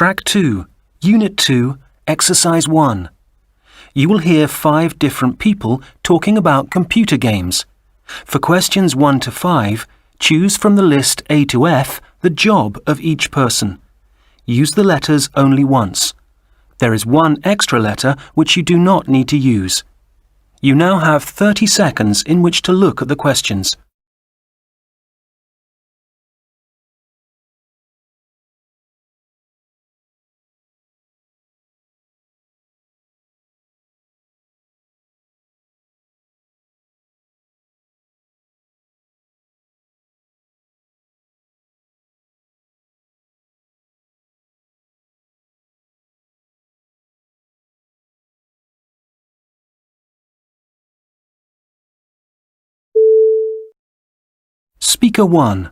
Track 2, Unit 2, Exercise 1. You will hear 5 different people talking about computer games. For questions 1 to 5, choose from the list A to F the job of each person. Use the letters only once. There is one extra letter which you do not need to use. You now have 30 seconds in which to look at the questions. Speaker 1.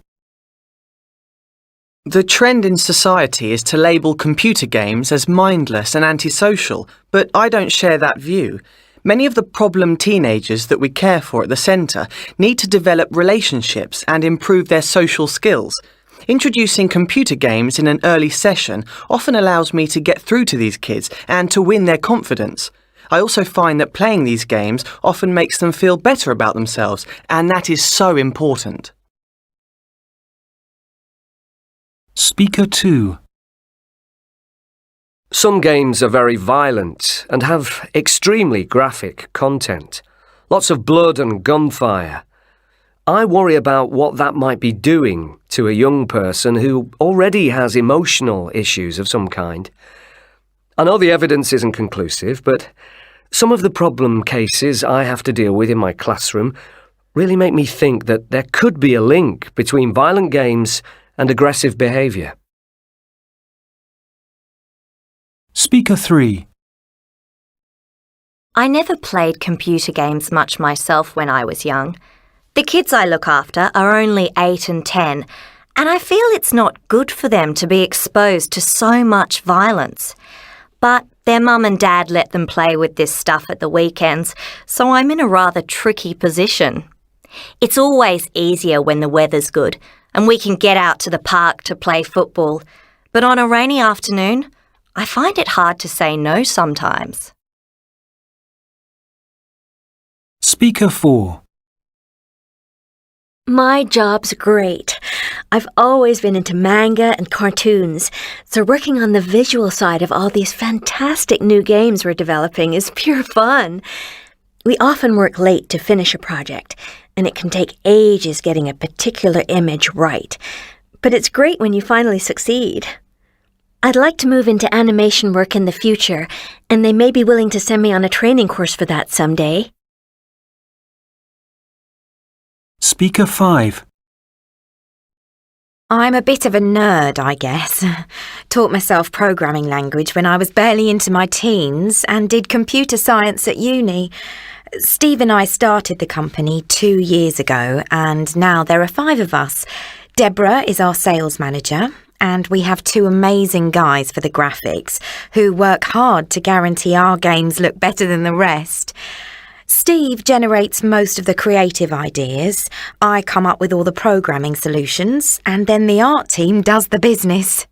The trend in society is to label computer games as mindless and antisocial, but I don't share that view. Many of the problem teenagers that we care for at the centre need to develop relationships and improve their social skills. Introducing computer games in an early session often allows me to get through to these kids and to win their confidence. I also find that playing these games often makes them feel better about themselves, and that is so important. Speaker 2. Some games are very violent and have extremely graphic content. Lots of blood and gunfire. I worry about what that might be doing to a young person who already has emotional issues of some kind. I know the evidence isn't conclusive, but some of the problem cases I have to deal with in my classroom really make me think that there could be a link between violent games and aggressive behaviour. Speaker 3. I never played computer games much myself when I was young. The kids I look after are only 8 and 10, and I feel it's not good for them to be exposed to so much violence. But their mum and dad let them play with this stuff at the weekends, so I'm in a rather tricky position. It's always easier when the weather's good and we can get out to the park to play football. But on a rainy afternoon, I find it hard to say no sometimes. Speaker 4. My job's great. I've always been into manga and cartoons, so working on the visual side of all these fantastic new games we're developing is pure fun. We often work late to finish a project, and it can take ages getting a particular image right. But it's great when you finally succeed. I'd like to move into animation work in the future, and they may be willing to send me on a training course for that someday. Speaker 5. I'm a bit of a nerd, I guess. Taught myself programming language when I was barely into my teens and did computer science at uni. Steve and I started the company 2 years ago, and now there are 5 of us. Deborah is our sales manager, and we have 2 amazing guys for the graphics who work hard to guarantee our games look better than the rest. Steve generates most of the creative ideas, I come up with all the programming solutions, and then the art team does the business.